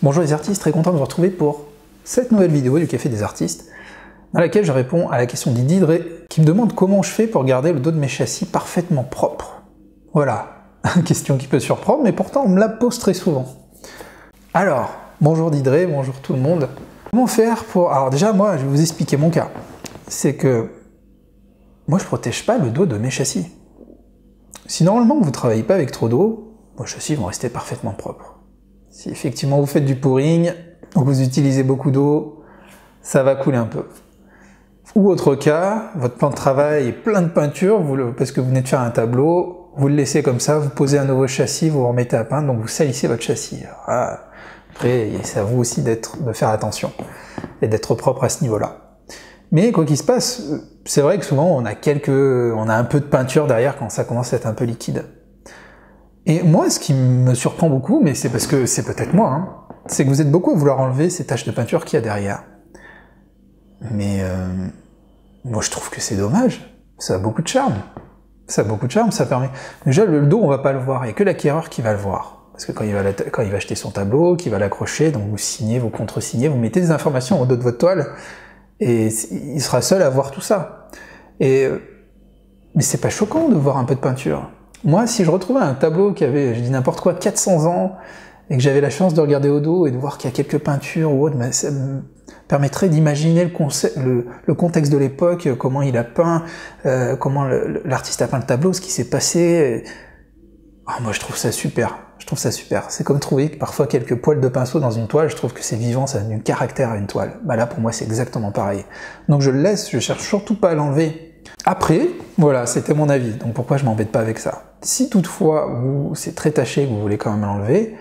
Bonjour les artistes, très content de vous retrouver pour cette nouvelle vidéo du Café des artistes, dans laquelle je réponds à la question d'Ididré, qui me demande comment je fais pour garder le dos de mes châssis parfaitement propre. Voilà, une question qui peut surprendre, mais pourtant on me la pose très souvent. Alors, bonjour Didré, bonjour tout le monde. Comment faire pour... Alors déjà, moi, je vais vous expliquer mon cas. C'est que moi, je protège pas le dos de mes châssis. Si normalement vous travaillez pas avec trop d'eau, vos châssis vont rester parfaitement propres. Si effectivement vous faites du pouring, ou vous utilisez beaucoup d'eau, ça va couler un peu. Ou autre cas, votre plan de travail est plein de peinture, parce que vous venez de faire un tableau, vous le laissez comme ça, vous posez un nouveau châssis, vous remettez à peindre, donc vous salissez votre châssis. Voilà. Après, c'est à vous aussi de faire attention, et d'être propre à ce niveau-là. Mais quoi qu'il se passe, c'est vrai que souvent on a un peu de peinture derrière quand ça commence à être un peu liquide. Et moi, ce qui me surprend beaucoup, mais c'est parce que c'est peut-être moi, hein, c'est que vous êtes beaucoup à vouloir enlever ces taches de peinture qu'il y a derrière. Mais moi je trouve que c'est dommage, ça a beaucoup de charme. Ça a beaucoup de charme, ça permet... Déjà le dos on va pas le voir, il n'y a que l'acquéreur qui va le voir. Parce que quand il va acheter son tableau, qu'il va l'accrocher, donc vous signez, vous contre-signez, vous mettez des informations au dos de votre toile, et il sera seul à voir tout ça. Mais c'est pas choquant de voir un peu de peinture. Moi, si je retrouvais un tableau qui avait, je dis n'importe quoi, 400 ans, et que j'avais la chance de regarder au dos et de voir qu'il y a quelques peintures ou autre, ça me permettrait d'imaginer le contexte de l'époque, comment il a peint, comment l'artiste a peint le tableau, ce qui s'est passé. Moi, je trouve ça super. Je trouve ça super. C'est comme trouver parfois quelques poils de pinceau dans une toile, je trouve que c'est vivant, ça donne du caractère à une toile. Bah là, pour moi, c'est exactement pareil. Donc je le laisse, je cherche surtout pas à l'enlever. Après, voilà, c'était mon avis, donc pourquoi je m'embête pas avec ça. Si toutefois, c'est très taché, que vous voulez quand même l'enlever,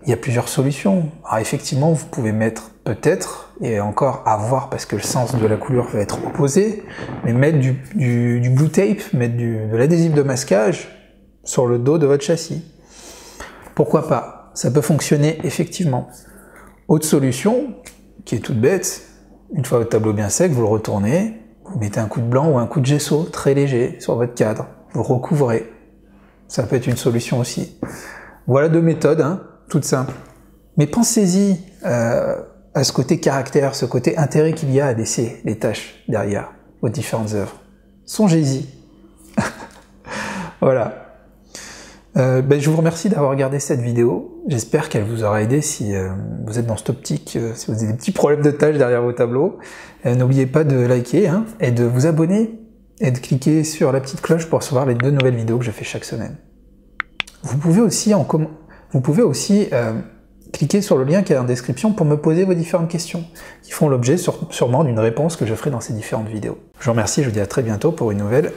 il y a plusieurs solutions. Alors effectivement, vous pouvez mettre peut-être, et encore à voir parce que le sens de la couleur va être opposé, mais mettre du blue tape, mettre de l'adhésif de masquage sur le dos de votre châssis. Pourquoi pas? Ça peut fonctionner effectivement. Autre solution, qui est toute bête, une fois votre tableau bien sec, vous le retournez, vous mettez un coup de blanc ou un coup de gesso très léger sur votre cadre, vous recouvrez. Ça peut être une solution aussi. Voilà deux méthodes, hein, toutes simples. Mais pensez-y à ce côté caractère, ce côté intérêt qu'il y a à laisser les taches derrière vos différentes œuvres. Songez-y. Voilà. Je vous remercie d'avoir regardé cette vidéo. J'espère qu'elle vous aura aidé si vous êtes dans cette optique, si vous avez des petits problèmes de tâches derrière vos tableaux. N'oubliez pas de liker et de vous abonner et de cliquer sur la petite cloche pour recevoir les 2 nouvelles vidéos que je fais chaque semaine. Vous pouvez aussi, cliquer sur le lien qui est en description pour me poser vos différentes questions, qui feront l'objet sûrement d'une réponse que je ferai dans ces différentes vidéos. Je vous remercie, je vous dis à très bientôt pour une nouvelle